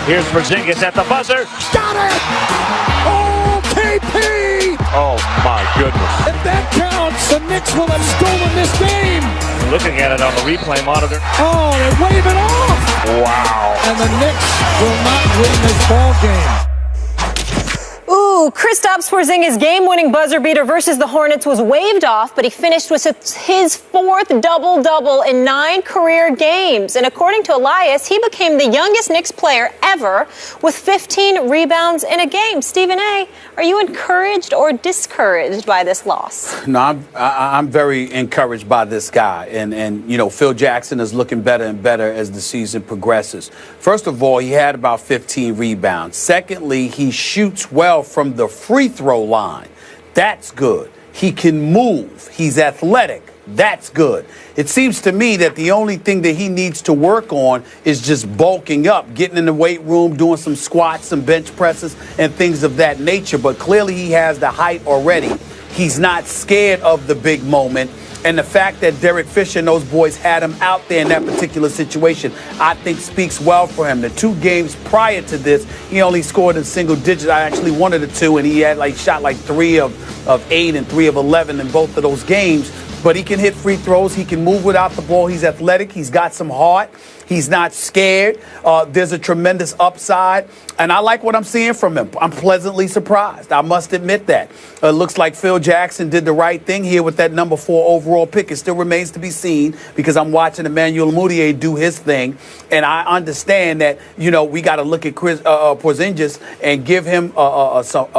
Here's Porzingis at the buzzer. Got it! Oh, KP! Oh, my goodness. If that counts, the Knicks will have stolen this game. Looking at it on the replay monitor. Oh, they wave it off. Wow. And the Knicks will not win this ball game. Ooh, Kristaps Porzingis' game-winning buzzer beater versus the Hornets was waved off, but he finished with his fourth double-double in 9 career games. And according to Elias, he became the youngest Knicks player ever with 15 rebounds in a game. Stephen A., are you encouraged or discouraged by this loss? No, I'm very encouraged by this guy. And, you know, Phil Jackson is looking better and better as the season progresses. First of all, he had about 15 rebounds. Secondly, he shoots well from the free throw line. That's good. He can move. He's athletic. That's good. It seems to me that the only thing that he needs to work on is just bulking up, getting in the weight room, doing some squats, some bench presses, and things of that nature. But clearly he has the height already. He's not scared of the big moment. And the fact that Derek Fisher and those boys had him out there in that particular situation, I think speaks well for him. The 2 games prior to this, he only scored in single digits. I actually one of the 2, and he had shot 3 of 8 and 3 of 11 in both of those games. But he can hit free throws. He can move without the ball. He's athletic. He's got some heart. He's not scared. There's a tremendous upside. And I like what I'm seeing from him. I'm pleasantly surprised. I must admit that. It looks like Phil Jackson did the right thing here with that number 4 overall pick. It still remains to be seen because I'm watching Emmanuel Mudiay do his thing. And I understand that, you know, we got to look at Porzingis and give him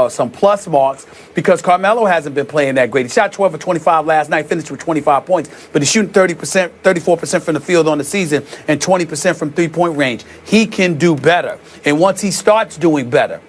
some plus marks because Carmelo hasn't been playing that great. He shot 12 of 25 last night, finished with 25 points, but he's shooting 34% from the field on the season and 20% from three-point range. He can do better. And once he starts doing better,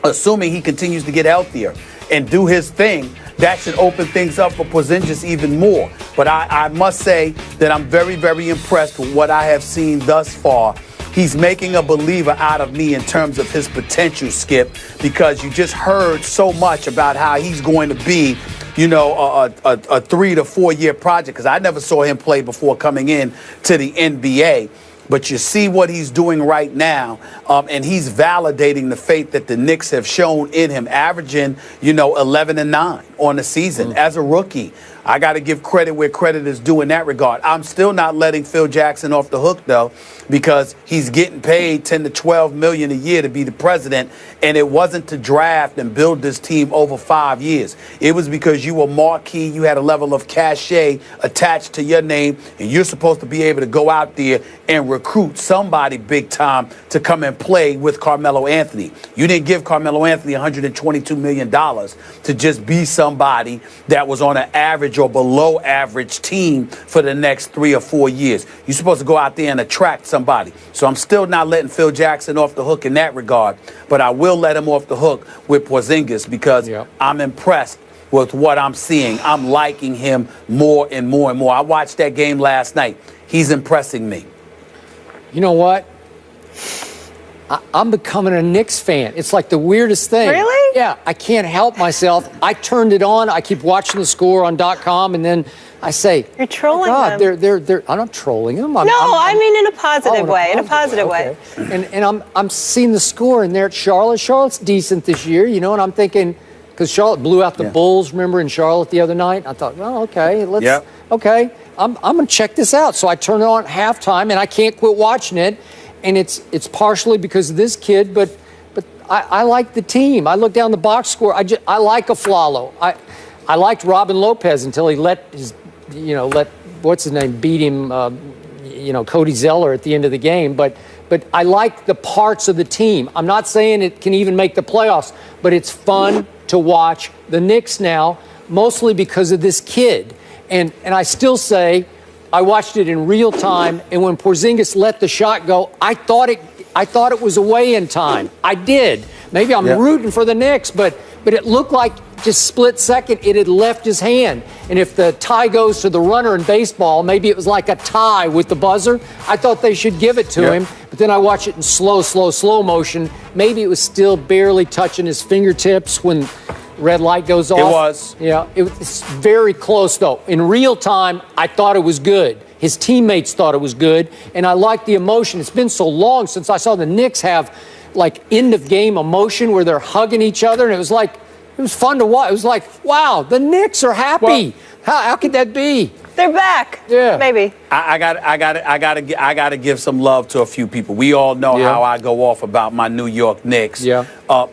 assuming he continues to get healthier and do his thing, that should open things up for Porzingis even more. But I must say that I'm very, very impressed with what I have seen thus far. He's making a believer out of me in terms of his potential, Skip, because you just heard so much about how he's going to be, you know, a 3 to 4 year project, because I never saw him play before coming in to the NBA. But you see what he's doing right now, and he's validating the faith that the Knicks have shown in him, averaging, you know, 11 and 9 on the season as a rookie. I got to give credit where credit is due in that regard. I'm still not letting Phil Jackson off the hook, though, because he's getting paid $10 to $12 million a year to be the president, and it wasn't to draft and build this team over 5 years. It was because you were marquee, you had a level of cachet attached to your name, and you're supposed to be able to go out there and recruit somebody big time to come and play with Carmelo Anthony. You didn't give Carmelo Anthony $122 million to just be somebody that was on an average or below average team for the next 3 or 4 years. You're supposed to go out there and attract somebody. So I'm still not letting Phil Jackson off the hook in that regard, but I will let him off the hook with Porzingis because I'm impressed with what I'm seeing. I'm liking him more and more and more. I watched that game last night. He's impressing me. You know what? I'm becoming a Knicks fan. It's like the weirdest thing. Really? Yeah, I can't help myself. I turned it on. I keep watching the score on .com, and then I say, "You're trolling them." They're. I'm not trolling them. I mean in a positive way. In a positive way. And I'm seeing the score, and they're at Charlotte. Charlotte's decent this year, you know. And I'm thinking, because Charlotte blew out the Bulls, remember, in Charlotte the other night. I thought, well, okay, okay, I'm gonna check this out. So I turn it on at halftime, and I can't quit watching it. And it's partially because of this kid, but I like the team. I look down the box score. I like Aflalo. I liked Robin Lopez until he let what's his name beat him, Cody Zeller at the end of the game. But I like the parts of the team. I'm not saying it can even make the playoffs, but it's fun to watch the Knicks now, mostly because of this kid. And I still say, I watched it in real time, and when Porzingis let the shot go, I thought it was away in time. I did. Maybe I'm rooting for the Knicks, but it looked like just split second it had left his hand. And if the tie goes to the runner in baseball, maybe it was like a tie with the buzzer. I thought they should give it to him, but then I watched it in slow motion. Maybe it was still barely touching his fingertips when red light goes off. It was. Yeah, it's very close, though. In real time, I thought it was good. His teammates thought it was good, and I like the emotion. It's been so long since I saw the Knicks have like end of game emotion where they're hugging each other, and it was fun to watch. It was like, wow, the Knicks are happy. Well, how could that be? They're back. Yeah. Maybe. I gotta give some love to a few people. We all know how I go off about my New York Knicks. Yeah.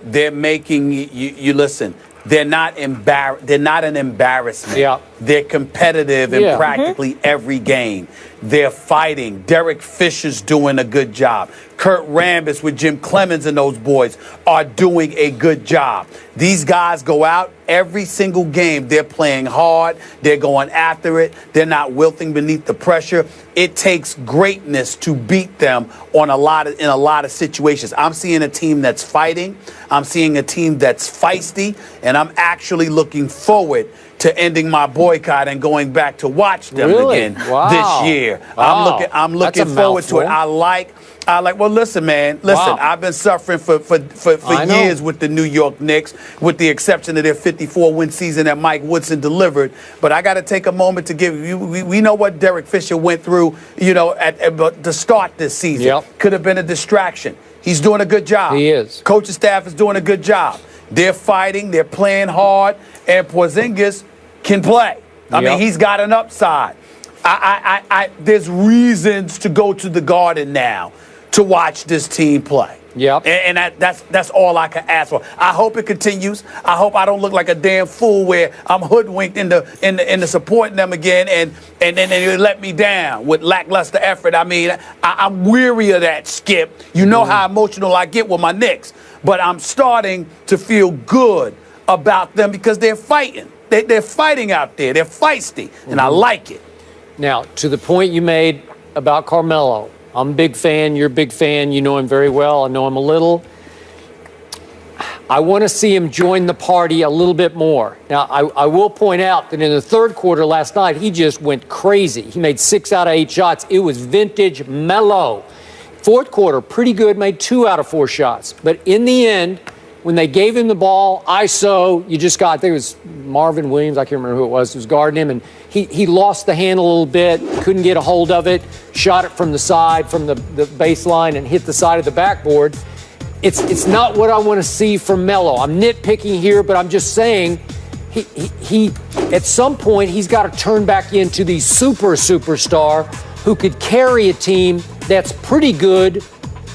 They're making you listen. They're not They're not an embarrassment. Yeah. They're competitive in practically every game. They're fighting. Derek Fisher's doing a good job. Kurt Rambis with Jim Clemens and those boys are doing a good job. These guys go out every single game. They're playing hard. They're going after it. They're not wilting beneath the pressure. It takes greatness to beat them in a lot of situations. I'm seeing a team that's fighting. I'm seeing a team that's feisty, and I'm actually looking forward to ending my boycott and going back to watch them again this year. Wow. I'm looking forward to it. I like. Well, listen, man. Listen, I've been suffering for years with the New York Knicks, with the exception of their 54-win season that Mike Woodson delivered. But I got to take a moment to give you. We know what Derek Fisher went through, at the start this season. Yep. Could have been a distraction. He's doing a good job. He is. Coaching staff is doing a good job. They're fighting. They're playing hard. And Porzingis can play. I mean, he's got an upside. There's reasons to go to the Garden now to watch this team play. Yep. And that's all I can ask for. I hope it continues. I hope I don't look like a damn fool where I'm hoodwinked into supporting them again and then they let me down with lackluster effort. I mean, I'm weary of that, Skip. You know how emotional I get with my Knicks. But I'm starting to feel good about them because they're fighting. They're fighting out there. They're feisty, and I like it. Now, to the point you made about Carmelo, I'm a big fan. You're a big fan. You know him very well. I know him a little. I want to see him join the party a little bit more. Now, I will point out that in the third quarter last night, he just went crazy. He made 6 out of 8 shots. It was vintage Melo. Fourth quarter, pretty good, made 2 out of 4 shots. But in the end, when they gave him the ball, ISO, I think it was Marvin Williams, I can't remember who it was guarding him, and he lost the handle a little bit, couldn't get a hold of it, shot it from the side, from the baseline, and hit the side of the backboard. It's not what I want to see from Melo. I'm nitpicking here, but I'm just saying he at some point, he's got to turn back into the superstar who could carry a team that's pretty good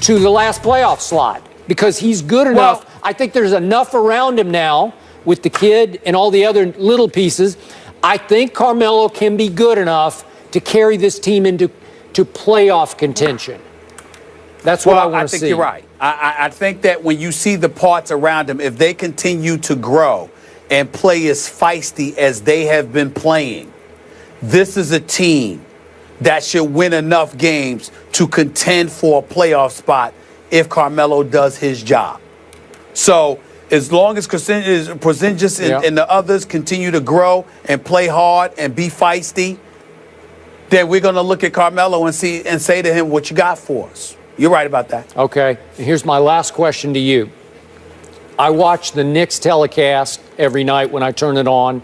to the last playoff slot because he's good enough. I think there's enough around him now with the kid and all the other little pieces. I think Carmelo can be good enough to carry this team into playoff contention. That's what I want to see. I think you're right. I think that when you see the parts around him, if they continue to grow and play as feisty as they have been playing, this is a team that should win enough games to contend for a playoff spot if Carmelo does his job. So as long as Porzingis and the others continue to grow and play hard and be feisty, then we're going to look at Carmelo and say to him, what you got for us? You're right about that. Okay. And here's my last question to you. I watch the Knicks telecast every night when I turn it on,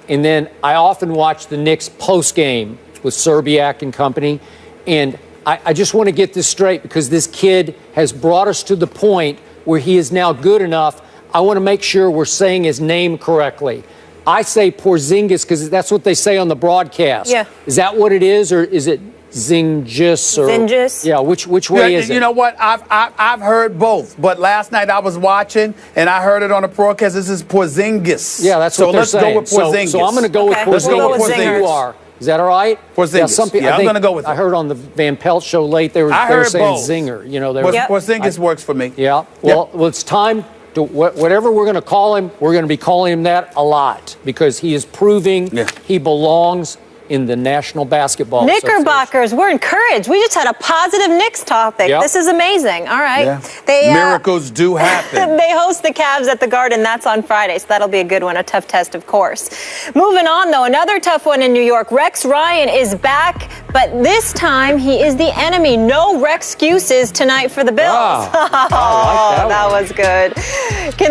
and then I often watch the Knicks post-game with Serbiak and company, and I just want to get this straight because this kid has brought us to the point where he is now good enough. I want to make sure we're saying his name correctly. I say Porzingis because that's what they say on the broadcast. Yeah. Is that what it is, or is it Zingis? Or, Zingis? Yeah, which way is it? You know what? I've heard both, but last night I was watching and I heard it on the broadcast. This is Porzingis. Yeah, that's what they're saying. So let's go with Porzingis. So I'm going to go with Porzingis. Let's go with Porzingis. You are. Is that all right? Porzingis. Yeah, I'm going to go with it. I heard on the Van Pelt show late they were saying both. Zinger. You know, Porzingis works for me. Yeah. Well, it's time to whatever we're going to call him. We're going to be calling him that a lot because he is proving he belongs in the National Basketball Knickerbockers, we're encouraged. We just had a positive Knicks topic. Yep. This is amazing. All right. Yeah. Miracles do happen. They host the Cavs at the Garden. That's on Friday, so that'll be a good one, a tough test, of course. Moving on, though, another tough one in New York. Rex Ryan is back, but this time he is the enemy. No Rex excuses tonight for the Bills. Wow. I like that was good. Can they